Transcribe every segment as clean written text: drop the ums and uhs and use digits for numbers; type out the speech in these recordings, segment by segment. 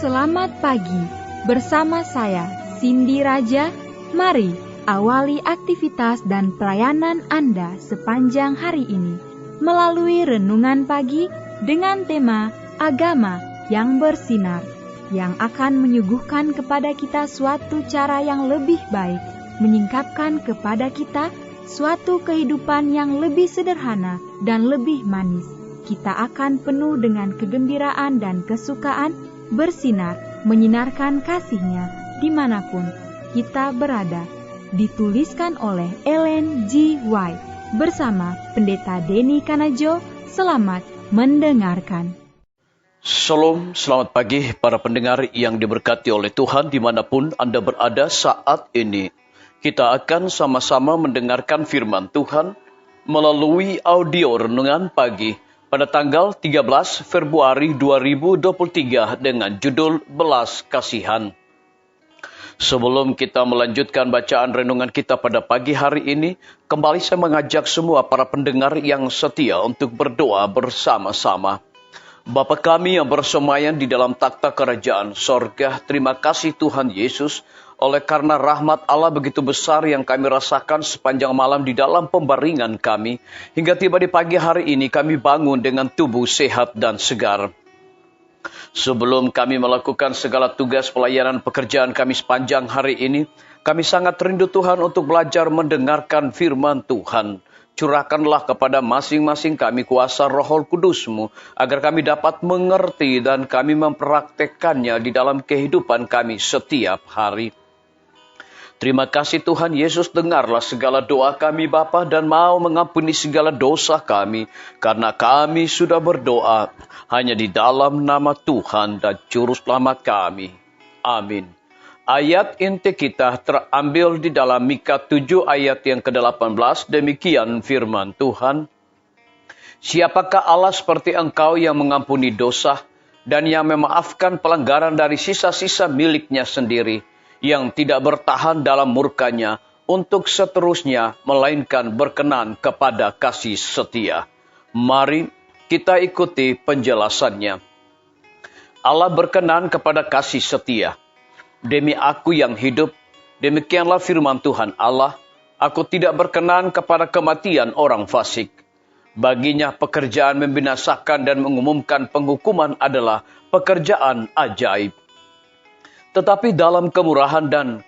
selamat pagi. Bersama saya, Cindy Raja. Mari awali aktivitas dan pelayanan Anda sepanjang hari ini melalui renungan pagi dengan tema Agama yang Bersinar, yang akan menyuguhkan kepada kita suatu cara yang lebih baik, menyingkapkan kepada kita suatu kehidupan yang lebih sederhana dan lebih manis. Kita akan penuh dengan kegembiraan dan kesukaan, bersinar, menyinarkan kasih-Nya dimanapun kita berada. Dituliskan oleh Ellen G. White bersama Pendeta Denny Kanajo. Selamat mendengarkan. Shalom, selamat pagi para pendengar yang diberkati oleh Tuhan dimanapun Anda berada saat ini. Kita akan sama-sama mendengarkan firman Tuhan melalui audio renungan pagi pada tanggal 13 Februari 2023 dengan judul Belas Kasihan. Sebelum kita melanjutkan bacaan renungan kita pada pagi hari ini, kembali saya mengajak semua para pendengar yang setia untuk berdoa bersama-sama. Bapa kami yang bersemayam di dalam takhta kerajaan sorga, terima kasih Tuhan Yesus, oleh karena rahmat Allah begitu besar yang kami rasakan sepanjang malam di dalam pembaringan kami, hingga tiba di pagi hari ini kami bangun dengan tubuh sehat dan segar. Sebelum kami melakukan segala tugas pelayanan pekerjaan kami sepanjang hari ini, kami sangat rindu Tuhan untuk belajar mendengarkan firman Tuhan. Curahkanlah kepada masing-masing kami kuasa Roh Kudus-Mu, agar kami dapat mengerti dan kami mempraktekkannya di dalam kehidupan kami setiap hari. Terima kasih Tuhan Yesus, dengarlah segala doa kami Bapa dan mau mengampuni segala dosa kami, karena kami sudah berdoa hanya di dalam nama Tuhan dan Juru Selamat kami. Amin. Ayat inti kita terambil di dalam Mika 7 ayat yang ke-18, demikian firman Tuhan. Siapakah Allah seperti engkau yang mengampuni dosa dan yang memaafkan pelanggaran dari sisa-sisa miliknya sendiri, yang tidak bertahan dalam murkanya untuk seterusnya, melainkan berkenan kepada kasih setia. Mari kita ikuti penjelasannya. Allah berkenan kepada kasih setia. Demi aku yang hidup, demikianlah firman Tuhan Allah, aku tidak berkenan kepada kematian orang fasik. Baginya pekerjaan membinasakan dan mengumumkan penghukuman adalah pekerjaan ajaib. Tetapi dalam kemurahan dan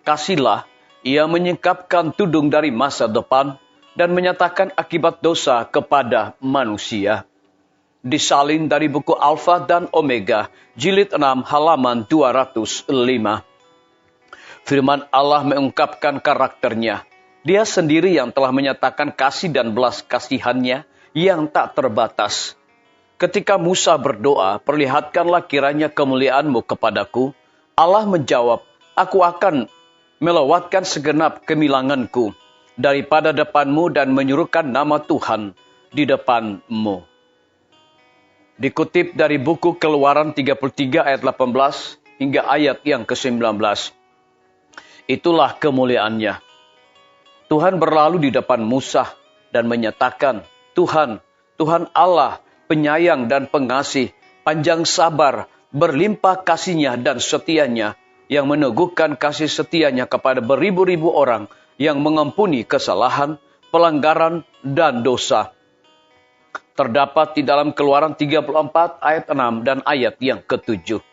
kasihlah, ia menyingkapkan tudung dari masa depan dan menyatakan akibat dosa kepada manusia. Disalin dari buku Alfa dan Omega, jilid 6 halaman 205. Firman Allah mengungkapkan karakternya. Dia sendiri yang telah menyatakan kasih dan belas kasihannya yang tak terbatas. Ketika Musa berdoa, perlihatkanlah kiranya kemuliaan-Mu kepadaku. Allah menjawab, aku akan melewatkan segenap kemilanganku daripada depanmu dan menyuruhkan nama Tuhan di depanmu. Dikutip dari buku Keluaran 33 ayat 18 hingga ayat yang ke-19. Itulah kemuliaannya. Tuhan berlalu di depan Musa dan menyatakan, Tuhan, Tuhan Allah, penyayang dan pengasih, panjang sabar, berlimpah kasihnya dan setianya, yang meneguhkan kasih setianya kepada beribu-ribu orang, yang mengampuni kesalahan, pelanggaran, dan dosa. Terdapat di dalam Keluaran 34 ayat 6 dan ayat yang ke-7.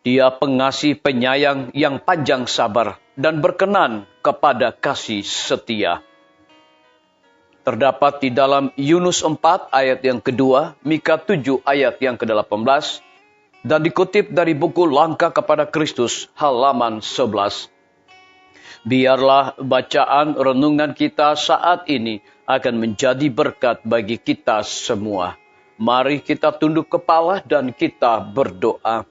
Dia pengasih penyayang yang panjang sabar dan berkenan kepada kasih setia. Terdapat di dalam Yunus 4 ayat yang kedua, Mika 7 ayat yang ke-18, dan dikutip dari buku Langkah kepada Kristus halaman 11. Biarlah bacaan renungan kita saat ini akan menjadi berkat bagi kita semua. Mari kita tunduk kepala dan kita berdoa.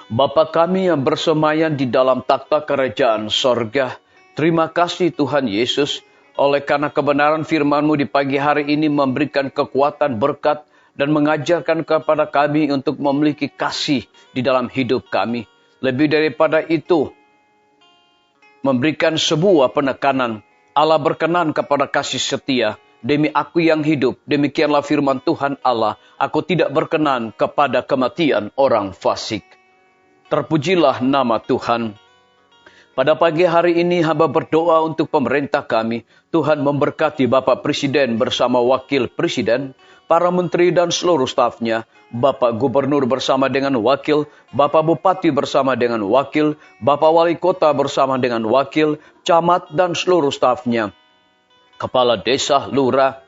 Bapa kami yang bersemayam di dalam takhta kerajaan sorga, terima kasih Tuhan Yesus, oleh karena kebenaran firman-Mu di pagi hari ini memberikan kekuatan berkat dan mengajarkan kepada kami untuk memiliki kasih di dalam hidup kami. Lebih daripada itu, memberikan sebuah penekanan. Allah berkenan kepada kasih setia demi aku yang hidup, demikianlah firman Tuhan Allah, aku tidak berkenan kepada kematian orang fasik. Terpujilah nama Tuhan. Pada pagi hari ini hamba berdoa untuk pemerintah kami. Tuhan memberkati Bapak Presiden bersama Wakil Presiden, para menteri dan seluruh stafnya, Bapak Gubernur bersama dengan wakil, Bapak Bupati bersama dengan wakil, Bapak Wali Kota bersama dengan wakil, camat dan seluruh stafnya, Kepala Desa, Lurah,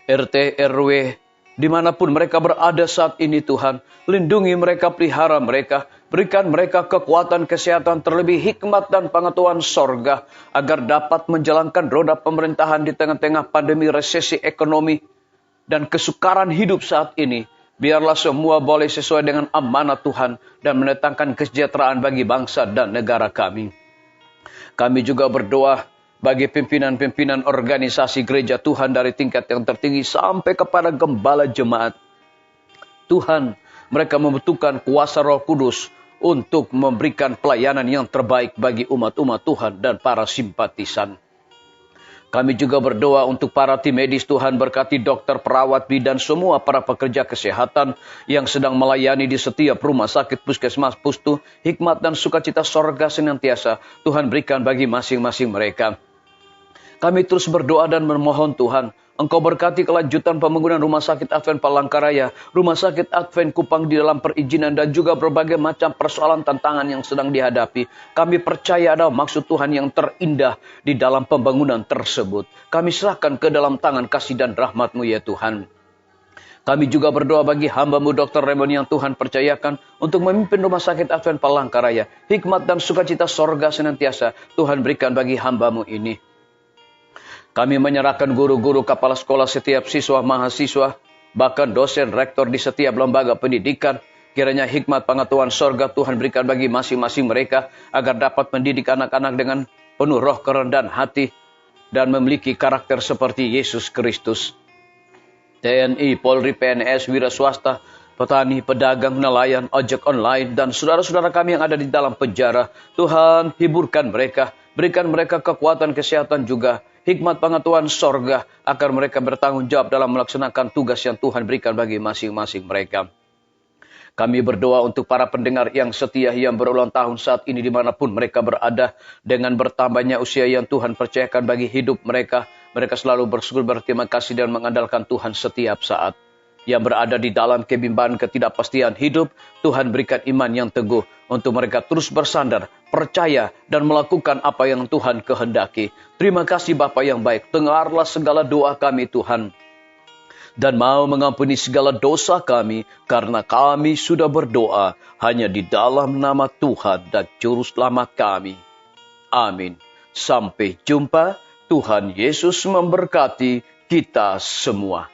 RT, RW, dimanapun mereka berada saat ini Tuhan, lindungi mereka, pelihara mereka, berikan mereka kekuatan, kesehatan, terlebih hikmat dan pengetahuan sorga, agar dapat menjalankan roda pemerintahan di tengah-tengah pandemi, resesi ekonomi, dan kesukaran hidup saat ini. Biarlah semua boleh sesuai dengan amanat Tuhan dan mendatangkan kesejahteraan bagi bangsa dan negara kami. Kami juga berdoa bagi pimpinan-pimpinan organisasi gereja Tuhan dari tingkat yang tertinggi sampai kepada gembala jemaat. Tuhan, mereka membutuhkan kuasa Roh Kudus untuk memberikan pelayanan yang terbaik bagi umat-umat Tuhan dan para simpatisan. Kami juga berdoa untuk para tim medis. Tuhan berkati dokter, perawat, bidan, semua para pekerja kesehatan yang sedang melayani di setiap rumah sakit, puskesmas, pustu, hikmat dan sukacita sorga senantiasa Tuhan berikan bagi masing-masing mereka. Kami terus berdoa dan memohon Tuhan, Engkau berkati kelanjutan pembangunan Rumah Sakit Advent Palangkaraya, Rumah Sakit Advent Kupang di dalam perizinan dan juga berbagai macam persoalan tantangan yang sedang dihadapi. Kami percaya ada maksud Tuhan yang terindah di dalam pembangunan tersebut. Kami serahkan ke dalam tangan kasih dan rahmat-Mu ya Tuhan. Kami juga berdoa bagi hamba-Mu Dr. Raymond yang Tuhan percayakan untuk memimpin Rumah Sakit Advent Palangkaraya. Hikmat dan sukacita sorga senantiasa Tuhan berikan bagi hamba-Mu ini. Kami menyerahkan guru-guru, kepala sekolah, setiap siswa, mahasiswa, bahkan dosen, rektor di setiap lembaga pendidikan. Kiranya hikmat pengetahuan sorga Tuhan berikan bagi masing-masing mereka agar dapat mendidik anak-anak dengan penuh roh kerendahan hati dan memiliki karakter seperti Yesus Kristus. TNI, Polri, PNS, wira swasta, petani, pedagang, nelayan, ojek online, dan saudara-saudara kami yang ada di dalam penjara. Tuhan, hiburkan mereka, berikan mereka kekuatan, kesehatan juga, hikmat pengetahuan sorga, agar mereka bertanggung jawab dalam melaksanakan tugas yang Tuhan berikan bagi masing-masing mereka. Kami berdoa untuk para pendengar yang setia yang berulang tahun saat ini dimanapun mereka berada. Dengan bertambahnya usia yang Tuhan percayakan bagi hidup mereka, mereka selalu bersyukur, berterima kasih dan mengandalkan Tuhan setiap saat. Yang berada di dalam kebimbangan ketidakpastian hidup, Tuhan berikan iman yang teguh untuk mereka terus bersandar, percaya, dan melakukan apa yang Tuhan kehendaki. Terima kasih Bapa yang baik, dengarlah segala doa kami Tuhan, dan mau mengampuni segala dosa kami, karena kami sudah berdoa hanya di dalam nama Tuhan dan Juru Selamat kami. Amin. Sampai jumpa. Tuhan Yesus memberkati kita semua.